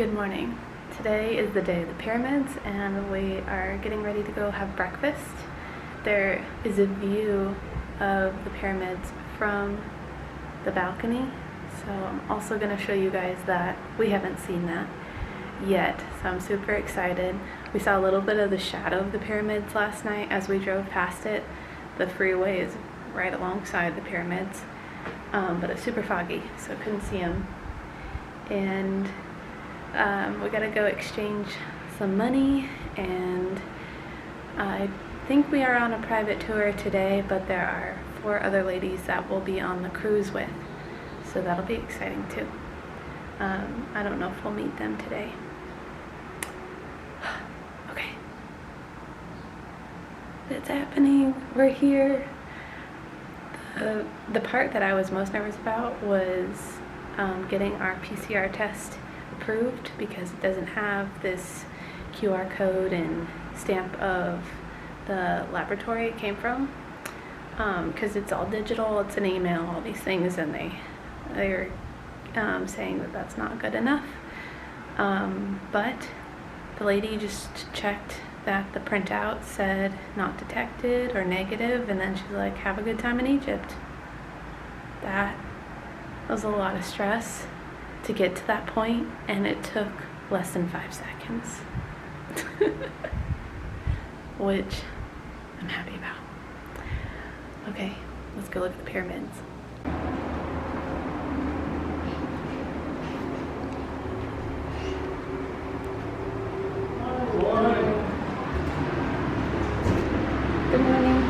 Good morning. Today is the day of the pyramids and we are getting ready to go have breakfast. There is a view of the pyramids from the balcony, so I'm also going to show you guys that. We haven't seen that yet, so I'm super excited. We saw a little bit of the shadow of the pyramids last night as we drove past it. The freeway is right alongside the pyramids, but it's super foggy, so I couldn't see them. And we gotta go exchange some money, and I think we are on a private tour today, but there are 4 other ladies that we'll be on the cruise with, so that'll be exciting too. I don't know if we'll meet them today. Okay, it's happening, we're here. The part that I was most nervous about was getting our PCR test approved, because it doesn't have this QR code and stamp of the laboratory it came from, because it's all digital, it's an email, all these things, and they're saying that that's not good enough. But the lady just checked that the printout said not detected or negative, and then she's like, have a good time in Egypt. That was a lot of stress to get to that point, and it took less than 5 seconds. Which I'm happy about. Okay, let's go look at the pyramids. Good morning.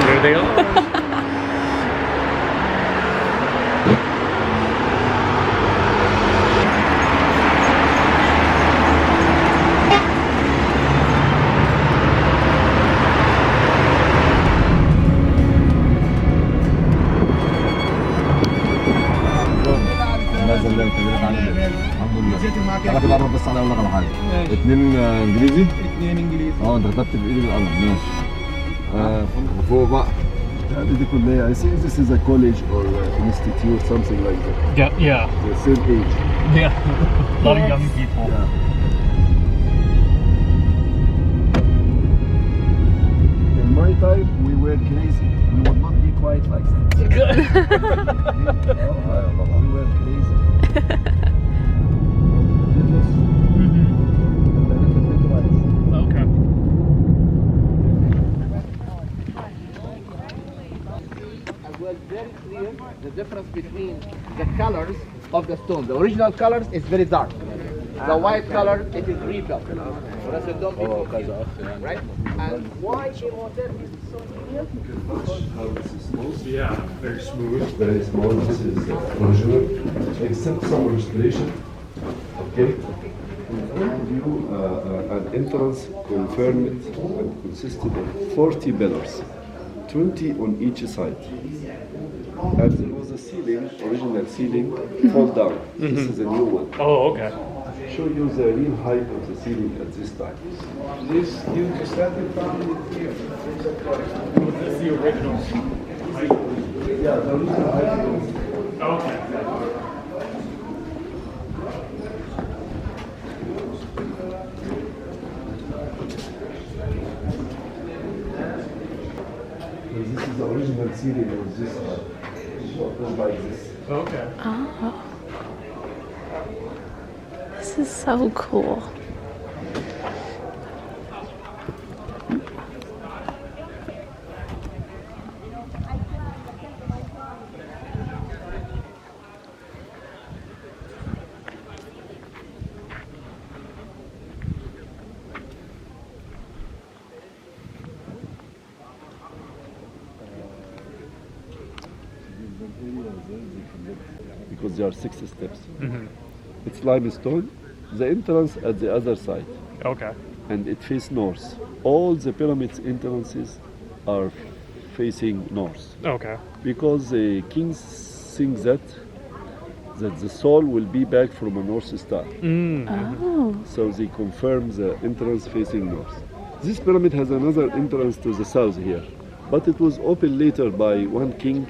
There they are. انا كده اقرب بس على اقول لك على حاجه. 2 انجليزي. 2 انجليزي. انت كتبت بايدي بالقلم ماشي. وفوق بقى دي كليه. I think this is a college or institute, something like that. Yeah. The same age. Yeah. A lot of young people. Yeah. In my time, we were crazy. We would not be quite like that. We were crazy. Okay. As well, very clear the difference between the colors of the stone. The original colors is very dark. The white color, it is rebuilt. Whereas the dome is right? And why Imhotep is so clear? How this is smooth. Yeah, very smooth. Very small. This is original, except some restoration. Okay. And you an entrance confirmed and consisted of 40 pillars, 20 on each side. And there was a ceiling, original ceiling, fall down. This is a new one. Oh, okay. Show you the real height of the ceiling at this time. This you started from here. This is the original. Yeah, the original height. Okay. This is the original ceiling of this height. It like this. Okay. Oh, this is so cool. Because there are 6 steps. It's limestone. The entrance at the other side, Okay. and it faces north. All the pyramids entrances are facing north, Okay. because the kings think that that the soul will be back from a north star. Oh. So they confirm the entrance facing north. This pyramid has another entrance to the south here, but it was opened later by one king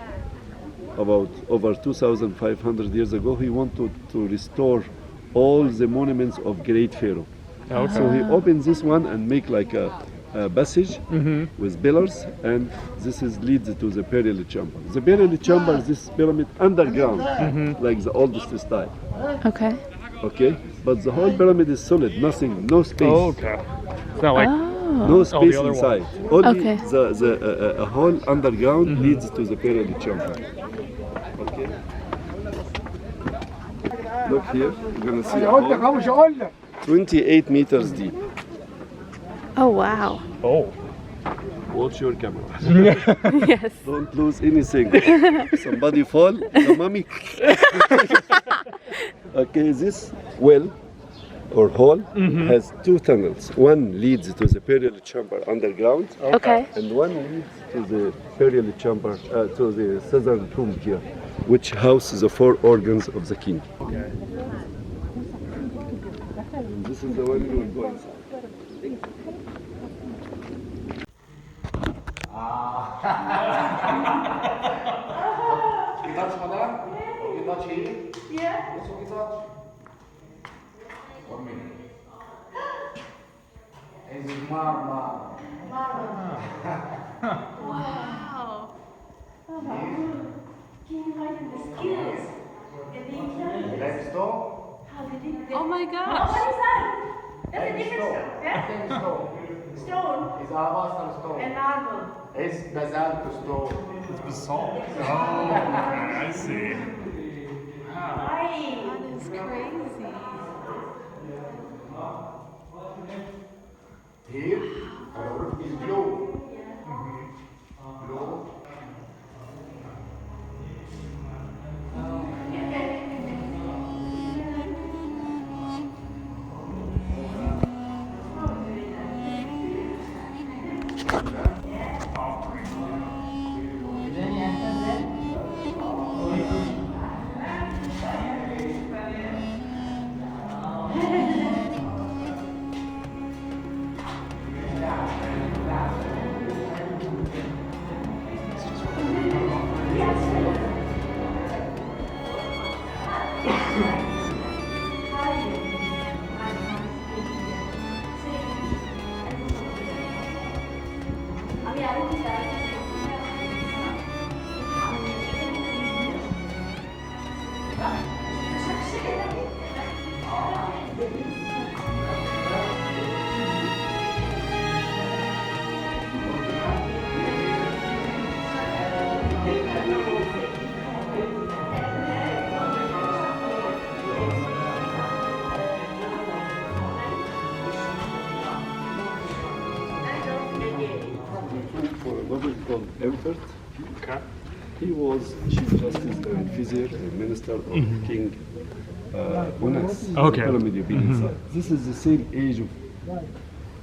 about over 2,500 years ago. He wanted to restore all the monuments of great pharaoh. Okay. So he opened this one and make like a passage with pillars, and this is leads to the burial chamber. The burial chamber is this pyramid underground, like the oldest style. Okay. Okay, but the whole pyramid is solid, nothing, no space. Oh, okay. It's not like No space other inside. ones. Only Okay. the whole underground leads to the burial chamber. Okay. Look here, you're gonna see a hole 28 meters deep. Oh, wow. oh. Watch your camera. Yes. Don't lose anything. Somebody fall, the mummy. Okay, this well or hole has two tunnels. One leads to the burial chamber underground, Okay. and one leads to the burial chamber, to the southern tomb here, which houses the four organs of the king. Okay. And this is the one you will go inside. You touch madam? You touch here? Yeah. This one you touch? 1 minute. Is marble. Wow. Limestone? Oh my gosh. That's a different stone. Yeah? Stone. Stone Is alabaster stone. and marble. Is basalt stone. Basalt. Oh, okay. I see. Aye. That is crazy. Here, the roof is blue. Blue. For a noble called Memphis. Okay. He was chief justice and vizier and minister of King Unas. Okay. Pyramid you've been inside. This is the same age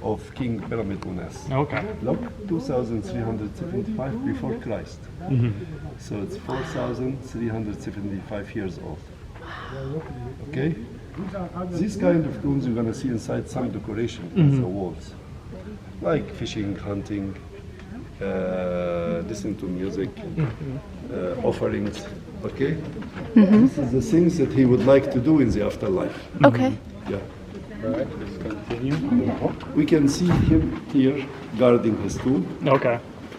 of King Pyramid Unas. Okay. Look, 2,375 before Christ. So it's 4,375 years old. Okay? These kind of tombs you're gonna see inside some decoration on the walls, like fishing, hunting, listen to music, offerings. Okay? This is the things that he would like to do in the afterlife. Okay. Yeah. All right. Let's continue. We can see him here guarding his tomb. Okay.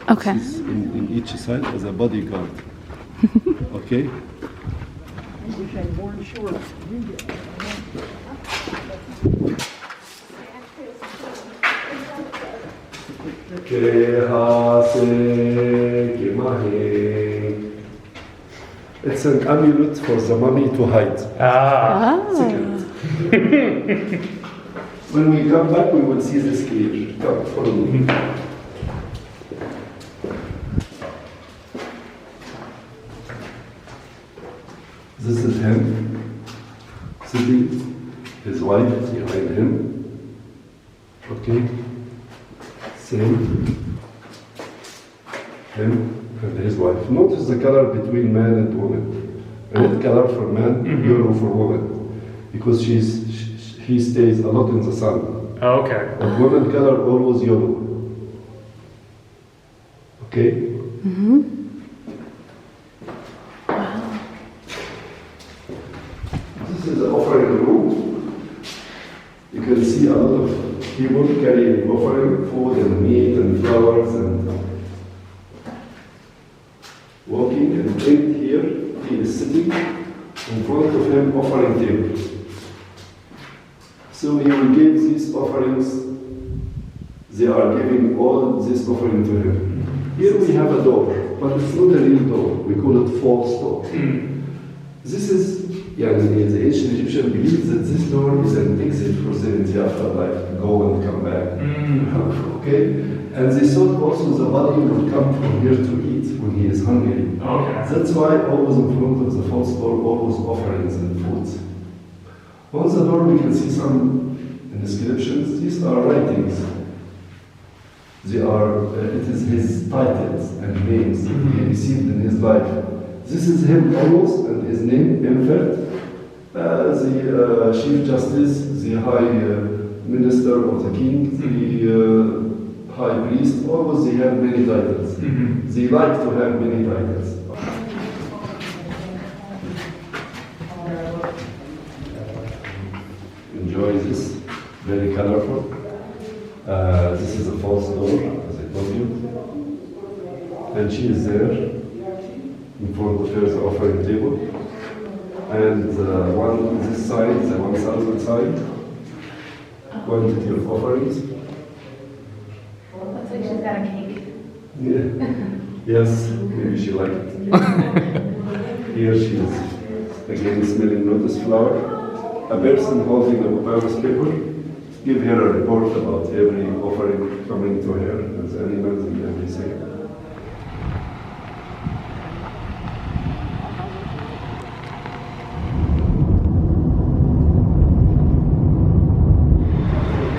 Okay. He's in each side as a bodyguard. Okay? It's an amulet for the mummy to hide. Oh. Secret. When we come back, we will see this clear. Come, follow me. This is him sitting, his wife behind him. Okay? Same. Him and his wife. Notice the color between man and woman. Red color for man, yellow for woman, because he stays a lot in the sun. Oh, okay. But woman color always yellow. Okay. Wow. This is the offering room. You can see a lot of people carrying offering, food and meat and flowers and walking, and in here he is sitting in front of him offering table. So he will give these offerings, they are giving all this offering to him. Here we have a door, but it's not a real door, we call it false door. This is, the ancient Egyptian believes that this door is an exit for them in the afterlife, go and come back. Okay? And they thought also the body would come from here to eat when he is hungry. Okay. That's why always in front of the false door, always offerings and foods. On the door we can see some inscriptions. These are writings. They are, it is his titles and names that he received in his life. This is him almost, and his name, Memphis, the Chief Justice, the High Minister of the King, the High Priest, always they have many titles. They like to have many titles. Enjoy this, very colorful. This is a false door, as I told you. And she is there. In front of her the offering table, and one this side, the 1,000 side, quantity of offerings. Looks like she's got a cake. Yeah. Yes, maybe she liked it. Here she is, again smelling lotus flower. A person holding a papyrus paper, give her a report about every offering coming to her, as animals and everything.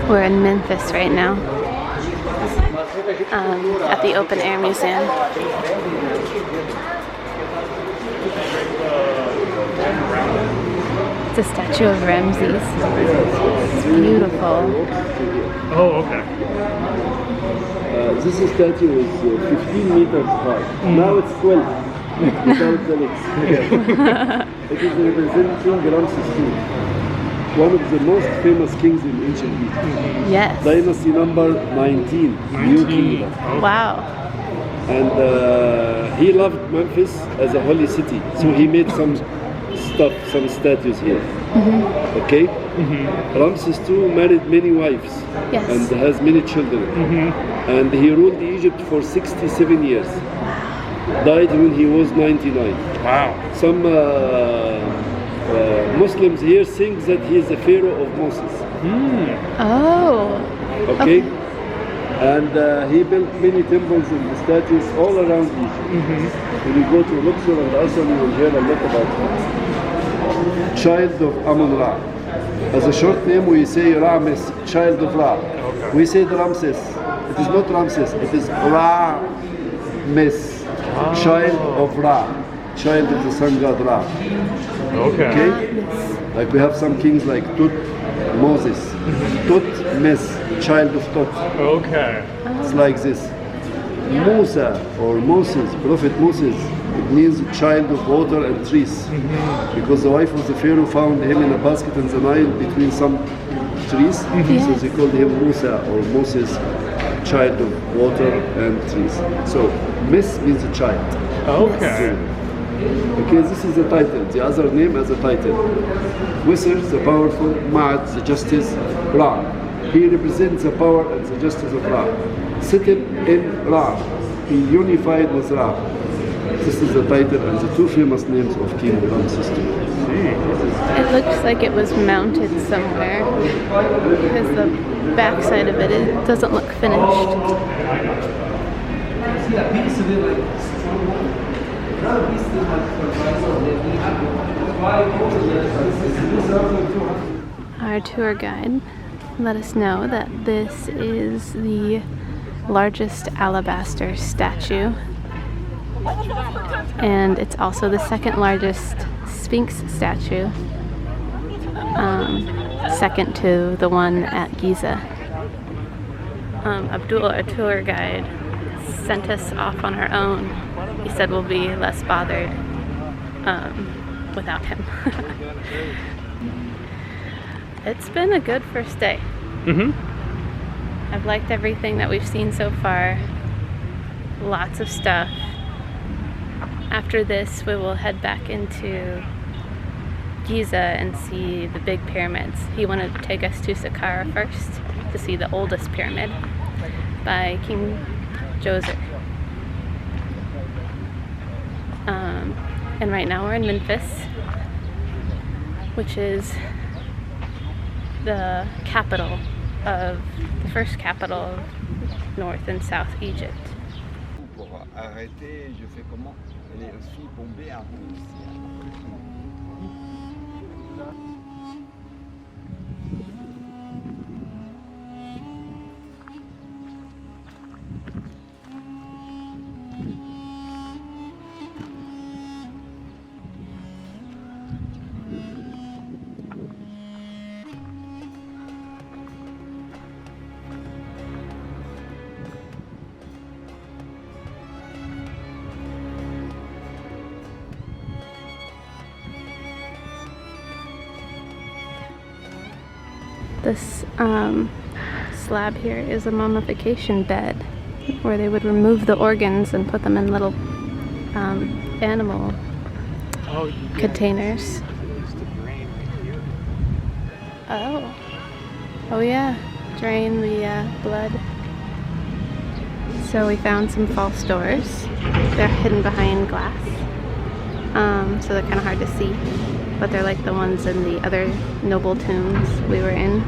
We're in Memphis right now, at the Open Air Museum. It's a statue of Ramses. It's beautiful. Oh, okay. This statue is 15 meters high. Now it's 12 without the legs. It is representing Ramses II. One of the most famous kings in ancient Egypt. Yes. Dynasty number 19, New Kingdom. Wow. And he loved Memphis as a holy city, so he made some stuff, some statues here. Okay? Ramses II married many wives and has many children. And he ruled Egypt for 67 years. Died when he was 99. Wow. Some Muslims here think that he is the pharaoh of Moses. Oh. Okay? And he built many temples and statues all around Egypt. When you go to Luxor and Aswan, you will hear a lot about him. Child of Amun-Ra. As a short name, we say Rames, child of Ra. We say Ramses. It is not Ramses, it is Ra-Mes, child of Ra, child of the sun god Ra. Okay? Like we have some kings like Tut, Moses. Tut, Mes, child of Tut. Okay. It's like this. Musa or Moses, Prophet Moses, it means child of water and trees. Because the wife of the Pharaoh found him in a basket in the Nile between some trees. So they called him Musa or Moses, child of water and trees. So Mes means a child. Okay. Okay, this is the title, the other name as a title. Wisr, the powerful, Ma'at, the justice, Ra. He represents the power and the justice of Ra. Seated in Ra, he unified with Ra. This is the title and the two famous names of King Ramses II. It looks like it was mounted somewhere because the backside of it doesn't look finished. Our tour guide let us know that this is the largest alabaster statue, and it's also the second largest Sphinx statue, second to the one at Giza. Abdul, our tour guide, sent us off on our own. He said we'll be less bothered without him. It's been a good first day. I've liked everything that we've seen so far. Lots of stuff. After this, we will head back into Giza and see the big pyramids. He wanted to take us to Saqqara first to see the oldest pyramid by King Giza. And right now we're in Memphis, which is the capital of the first capital of North and South Egypt. Pour arrêter, je fais comment? Elle est aussi bombée un peu aussi. This slab here is a mummification bed where they would remove the organs and put them in little animal containers. Oh yeah, drain the blood. So we found some false doors. They're hidden behind glass, so they're kind of hard to see, but they're like the ones in the other noble tombs we were in.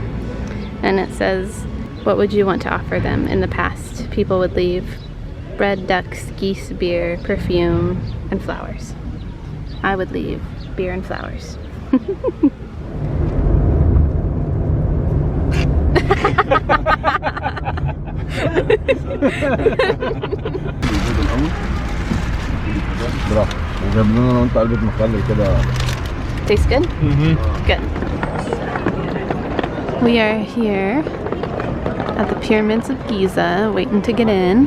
And it says, what would you want to offer them? In the past, people would leave bread, ducks, geese, beer, perfume, and flowers. I would leave beer and flowers. Tastes good? Good. We are here at the pyramids of Giza, waiting to get in.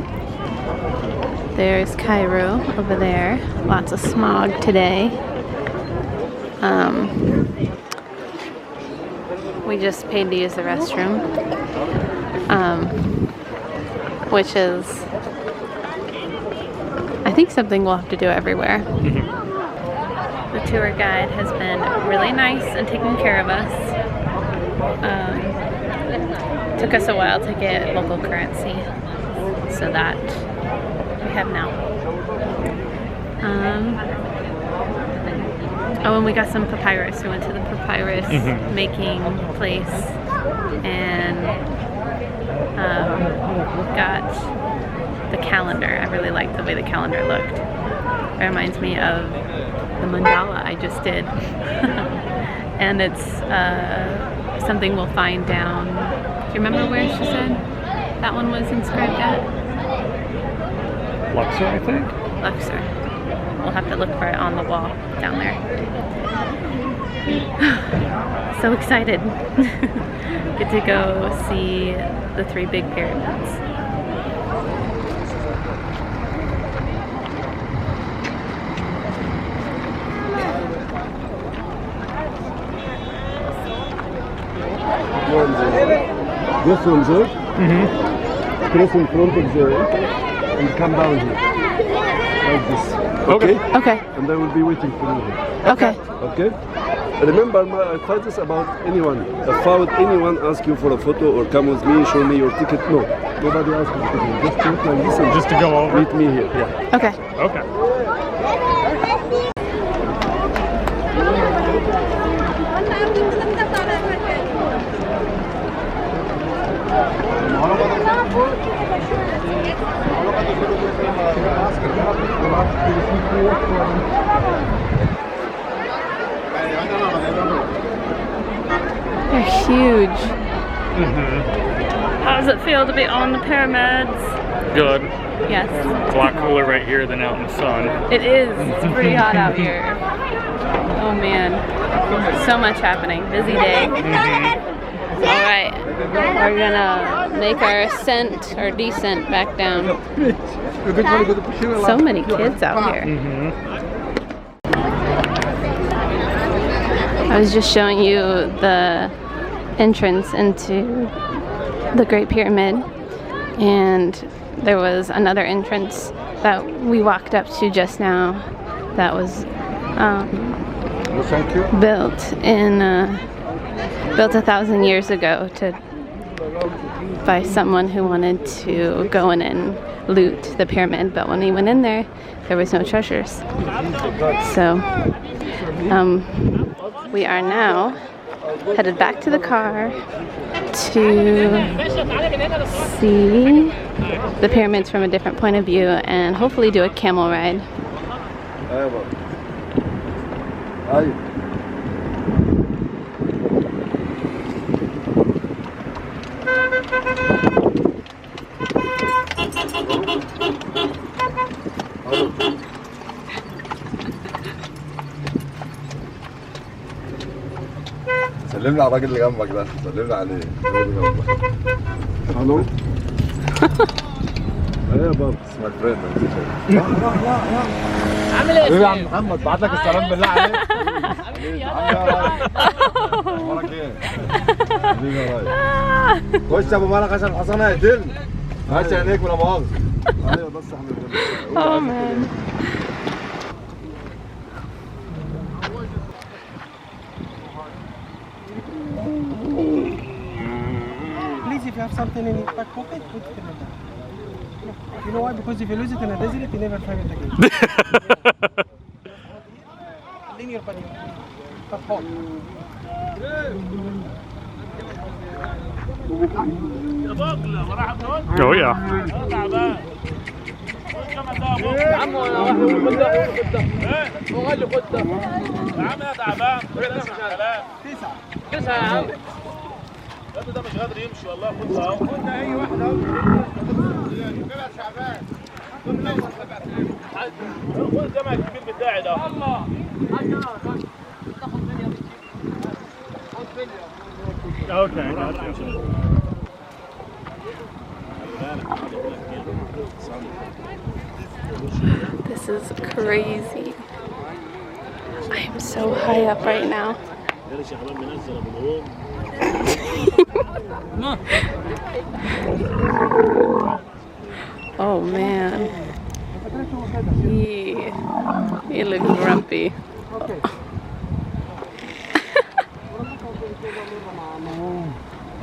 There's Cairo over there. Lots of smog today. We just paid to use the restroom, which is, I think, something we'll have to do everywhere. The tour guide has been really nice and taking care of us. Took us a while to get local currency, so that we have now. And we got some papyrus. We went to the papyrus making place and got the calendar. I really liked the way the calendar looked. It reminds me of the mandala I just did. And it's something we'll find down. Do you remember where she said that one was inscribed at? Luxor, I think? Luxor. We'll have to look for it on the wall down there. So excited. Get to go see the 3 big pyramids. Go from there, cross in front of the and come down here. Like this. Okay? Okay. And I will be waiting for you here. Okay. Okay? Remember my advice about anyone. If found anyone ask you for a photo or come with me, show me your ticket. No. Nobody asks you for it. Just take like this and Just to go over? meet me here. Yeah. Okay. Okay. They're huge. How does it feel to be on the pyramids? Good. Yes. It's a lot cooler right here than out in the sun. It is. It's pretty hot out here. Oh man, so much happening. Busy day. All right, we're gonna make our ascent or descent back down. So many kids out here. I was just showing you the entrance into the Great Pyramid, and there was another entrance that we walked up to just now that was built 1,000 years ago by someone who wanted to go in and loot the pyramid, but when he went in there was no treasures. So we are now headed back to the car to see the pyramids from a different point of view and hopefully do a camel ride. سلمنا على الراجل اللي جنبك ده، سلمنا عليه. الو. ايه يا بابا اسمك فين؟ عامل ايه؟ حبيبي يا عم محمد بعت لك السلام بالله عليك. حبيبي عامل ايه يا راجل؟ اخبارك ايه؟ حبيبي يا راجل. خش يا ابو مالك عشان الحصان هيقتلني. هات عينيك ولا مؤاخذة. ايوه بس يا حبيبي. Oh man. Please, if you have something in your back pocket, put it in the back. You know why? Because if you lose it in a desert, you never find it again. Lean your body. But hold. Oh yeah. يا عم واحد خدها هو قال لي خدها يا عم يا تعبان تسعة يا عم ده مش قادر يمشي والله خدها اهو خدها اي واحده اهو كده شعبان خد الجمع الكبير بتاعي ده الله تاخد فيديو خد فيديو Okay, gotcha. This is crazy. I am so high up right now. Oh man. He looks grumpy.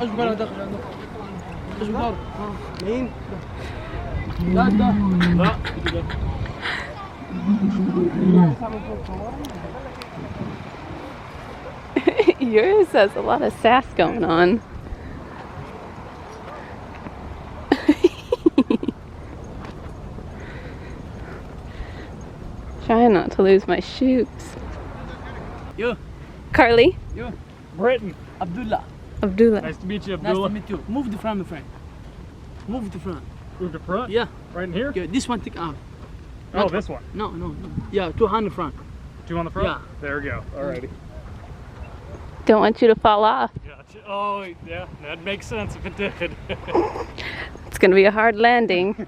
اجبر دخل اجبر مين؟ لا ده لا Yours has a lot of sass going on. Trying not to lose my shoes. You. Karli? You. Britain. Abdullah. Abdullah. Nice to meet you, Nice Abdullah. to meet you. Move the front, my friend. Move the front. Move to front? Yeah. Right in here? Yeah, this one take out. Oh, this one. No, no, no. Yeah, 200 front. 2 on the front? Yeah. There we go. Alrighty. Don't want you to fall off. Gotcha. Oh, yeah. That makes sense if it did. It's gonna be a hard landing.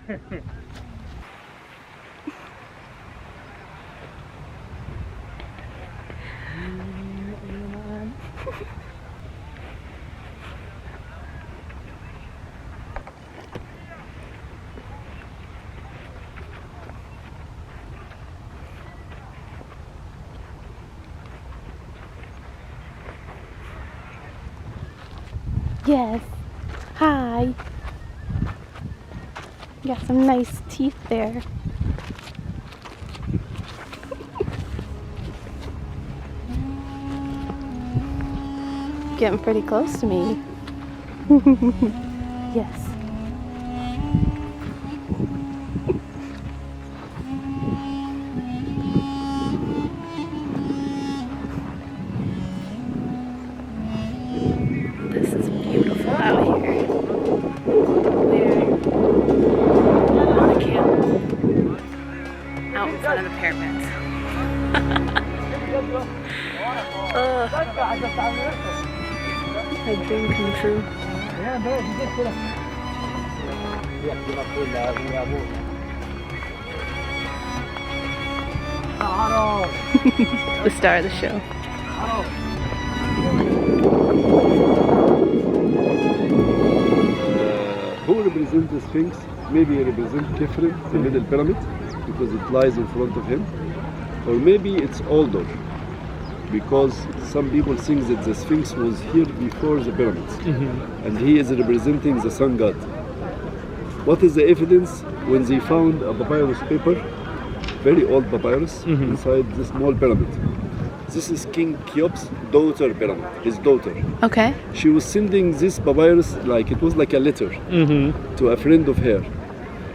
Yes. Hi. Got some nice teeth there. Getting pretty close to me. Yes. This is beautiful out here. We're on a camel out in front of the pyramids. A dream come true. The star of the show. Who represents the Sphinx? Maybe he represents Khafre, the middle pyramid, because it lies in front of him. Or maybe it's older, because some people think that the Sphinx was here before the pyramids, and he is representing the sun god. What is the evidence? When they found a papyrus paper, very old papyrus, inside this small pyramid. This is King Cheops' daughter pyramid, his daughter. Okay. She was sending this papyrus like it was like a letter to a friend of her.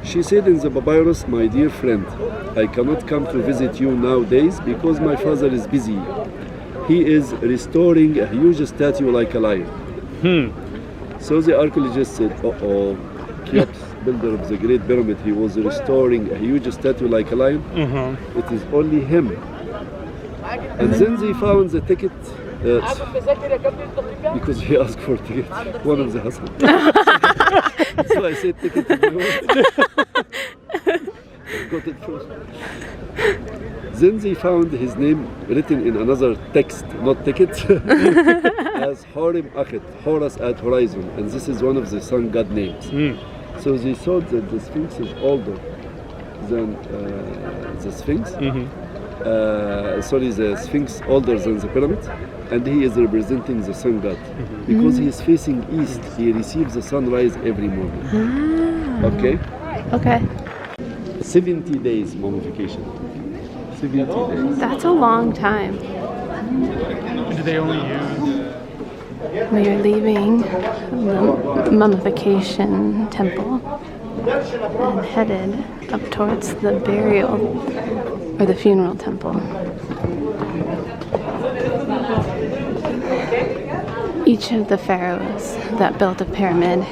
She said in the papyrus, "My dear friend, I cannot come to visit you nowadays because my father is busy. He is restoring a huge statue like a lion." So the archaeologist said, "Uh-oh, Cheops, builder of the Great Pyramid, he was restoring a huge statue like a lion. It is only him." And then they found the ticket, because he asked for a ticket, one of the husbands. So I said ticket to the got it first. Then they found his name written in another text, not ticket, as Horim Achet, Horus at horizon, and this is one of the sun god names. So they thought that the Sphinx is older than the Sphinx. The Sphinx older than the pyramid, and he is representing the sun god. Because he is facing east, he receives the sunrise every morning. Okay? Okay. 70 days mummification. 70 days. That's a long time. Do they only use? We are leaving the mummification temple and headed up towards the burial or the funeral temple. Each of the pharaohs that built a pyramid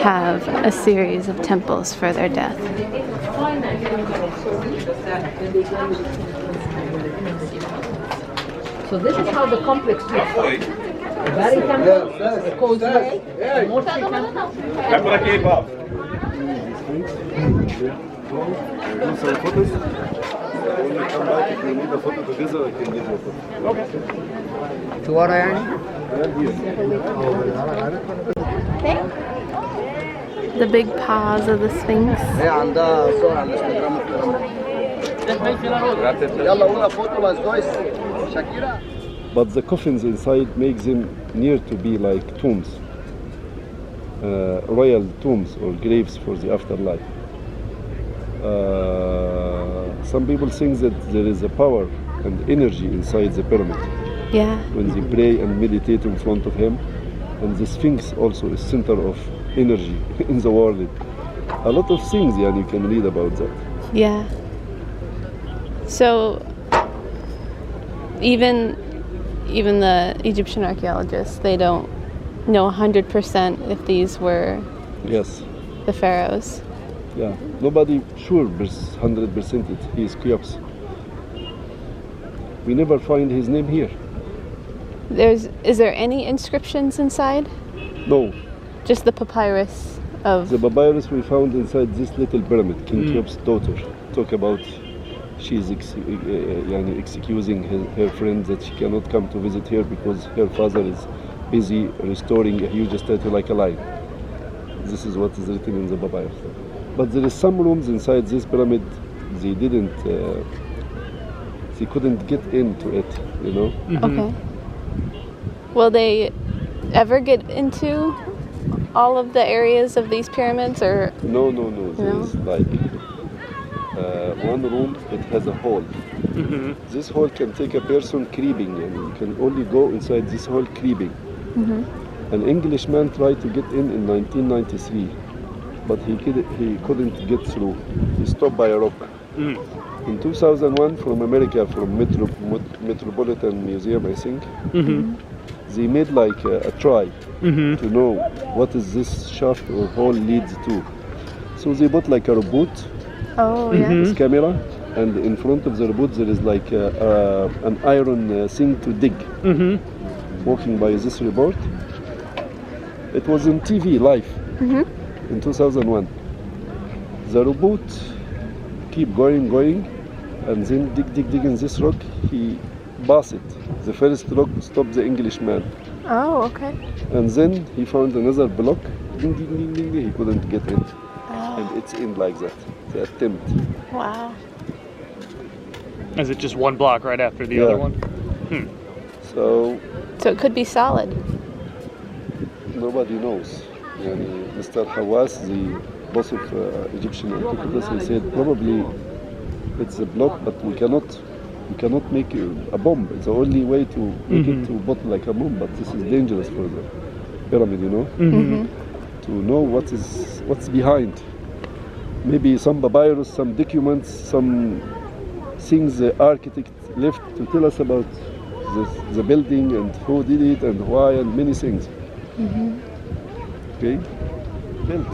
have a series of temples for their death. So this is how the complex looks. The Valley Temple, the Causeway, the Morsi Temple. Do some photos. When we come back, if you need a photo together, I can give you a photo. Okay. صورة يعني؟ The big paws of the Sphinx. هي عندها صور على الانستغرام. يلا قولها فوتو بس كويس. شاكيرا. But the coffins inside make them near to be like tombs, royal tombs or graves for the afterlife. Some people think that there is a power and energy inside the pyramid Yeah. when they pray and meditate in front of him, and the Sphinx also is center of energy in the world. A lot of things, yeah, you can read about that. Yeah. So even the Egyptian archaeologists, they don't know 100% if these were Yes. the pharaohs. Yeah, nobody sure 100% he is Cheops. We never find his name here. Is there any inscriptions inside? No, Just the papyrus of. the papyrus we found inside this little pyramid, King Cheops' daughter. Talk about she's excusing her friend that she cannot come to visit her because her father is busy restoring a huge statue like a lion. This is what is written in the papyrus. But there is some rooms inside this pyramid they couldn't get into it, you know. Okay. Will they ever get into all of the areas of these pyramids, or? No. There is like one room. It has a hole. This hole can take a person creeping, and you can only go inside this hole creeping. An Englishman tried to get in 1993, but he couldn't get through. He stopped by a rock. In 2001, from America, from Metropolitan Museum, I think, they made like a try to know what is this shaft or hole leads to. So they bought like a robot Oh yeah. with camera, and in front of the robot there is like an iron thing to dig. Walking by this robot. It was on TV live in 2001. The robot keep going, and then dig in this rock. He passed it. The first rock stopped the Englishman. Oh, okay. And then he found another block. Ding, ding, ding, ding, ding. He couldn't get in. And it's in like that. The attempt. Wow. Is it just one block right after the other one? So So it could be solid. nobody knows. Mr. Hawass, the boss of Egyptian archaeologists, he said probably it's a block, but we cannot make a bomb. It's the only way to make it to bottle like a bomb, but this is dangerous for the pyramid, you know. To know what's behind. Maybe some papyrus, some documents, some things the architect left to tell us about the building and who did it and why and many things. Okay, built.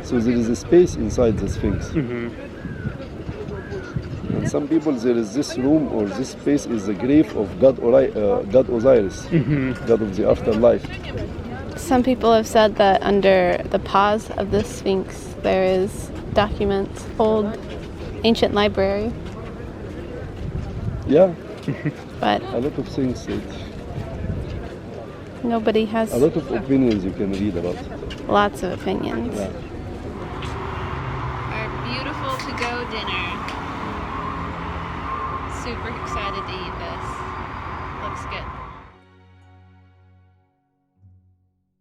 So there is a space inside the Sphinx. And some people, there is this room or this space is the grave of God Osiris, God of the afterlife. Some people have said that under the paws of the Sphinx there is documents, old ancient library. Yeah, But a lot of things. nobody has A lot of opinions you can read about it. lots of opinions. Yeah. Our beautiful to-go dinner. Super excited to eat this. Looks good.